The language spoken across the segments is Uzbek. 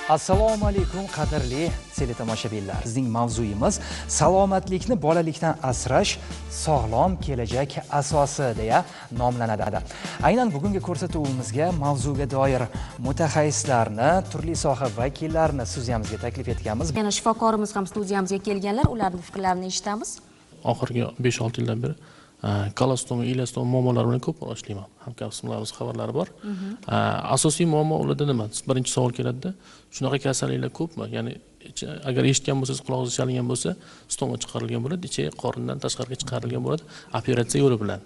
Assalomu alaykum qadrli teletomoshabinlar. Bizning mavzuyimiz salomatlikni bolalikdan asrash sog'lom kelajak asosi deya nomlanadi. Aynan bugungi ko'rsatuvimizga mavzuga doir mutaxassislarni, turli soha vakillarini studiyamizga taklif etganmiz. Yana shifokorimiz ham studiyamizga kelganlar, ularning fikrlarini eshitamiz. Oxirgi 5-6 yildan beri kolostoma, elastoma muammolari bilan ko'p ishlayman. Hamkasblarimiz xabarlari bor. Asosiy muammo ularda nima? Birinchi savol keladi-da. Shunaqa kasalliklar ko'pmi? Ya'ni agar eshitgan bo'lsangiz, qulog'ingiz chalingan bo'lsa, stoma chiqarilgan bo'ladi, ichi qorindan tashqariga chiqarilgan bo'ladi, operatsiya yo'li bilan.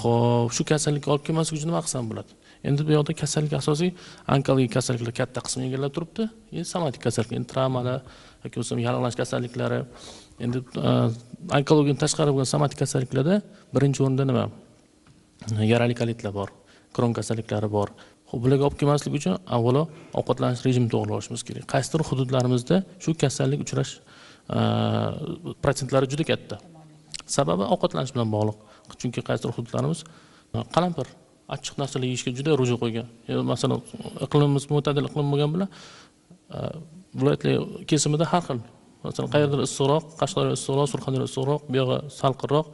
Xo'p, shu kasallikka olib kelmaslik uchun nima qilsam bo'ladi? Endi bu yoqda kasallik asosiy onkologik kasalliklar katta qismini egallab turibdi. Endi somatik kasalliklar, travmalar yoki bo'lmasa yallig'lanish kasalliklari. Endi onkologiyadan tashqari bo'lgan somatik kasalliklarda birinchi o'rinda nima? Yarali kolitlar bor, Kron kasalliklari bor. Xo'p, bularga olib kelmaslik uchun avvalo ovqatlanish rejimini to'g'rilashimiz kerak. Qaysidir hududlarimizda shu kasallik uchrash prosentlari juda katta. Sababi ovqatlanish bilan bog'liq. Chunki qaysidir hududlarimiz qalampir, achchiq narsalar yeyishga juda ruju qo'ygan. Masalan, iqlimimiz mo'tadil iqlim bo'lgan bilan viloyatlar kesimida har xil. Masalan, qayerdir issiqroq, Qashqadaryo issiqroq, Surxondaryo issiqroq, bu yog'i salqinroq.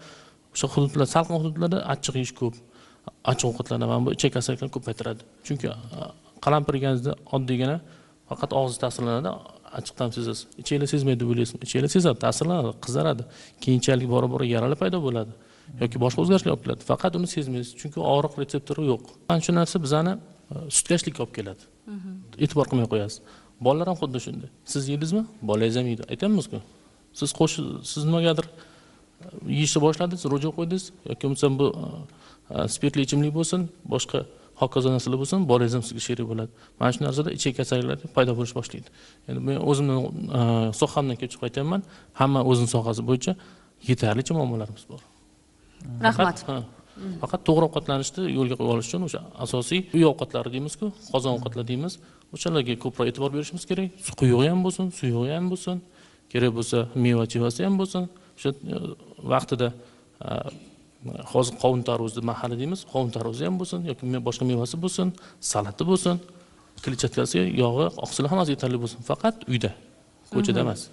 O'sha hududlar, salqin hududlarda achchiq yeyish ko'p. Achchiq ovqatlarni ham bu ichak kasalliklarni ko'paytiradi. Chunki qalampir yeganingizda oddiygina faqat og'iz ta'sirlanadi, achchiqdan sezasiz. Ichinglar sezmaydi deb o'ylaysizmi? Ichinglar sezadi, ta'sirlanadi, qizaradi. Keyinchalik bora-bora yaralar paydo bo'ladi yoki boshqa o'zgarishlar olib keladi. Faqat uni sezmaysiz, chunki og'riq retseptori yo'q. Ana shu narsa bizani sutkashlikka olib keladi. E'tibor qilmay qo'yasiz. Bolalar ham xuddi shunday. Siz yedingizmi? Bolangiz ham yeydi. Aytamizku. Siz nimagadir yeyishni boshladingiz, ro'ja qo'ydingiz yoki bo'lmasa bu spirtli ichimlik bo'lsin, boshqa hokazo narsalar bo'lsin, bolangiz ham sizga sherik bo'ladi. Mana shu narsada ichak kasalliklar paydo bo'lish boshlaydi. Endi men o'zimning sohamdan kelib chiqib aytaman, hamma o'zining sohasi bo'yicha yetarlicha muammolarimiz bor. Rahmat. Faqat to'g'ri ovqatlanishni yo'lga qo'yib olish uchun o'sha asosiy uy ovqatlari deymiz-ku, qozon ovqatlar deymiz. O'shalarga ko'proq e'tibor berishimiz kerak. Quyug'i ham bo'lsin, suyug'i ham bo'lsin, kerak bo'lsa meva-chevasi ham bo'lsin. O'sha vaqtida hozir qovun tarvuzi mahali deymiz, qovun tarvuzi ham bo'lsin yoki boshqa mevasi bo'lsin, salati bo'lsin, kletchatkasi, yog'i, oqsili hammasi yetarli bo'lsin. Faqat uyda, ko'chada emas.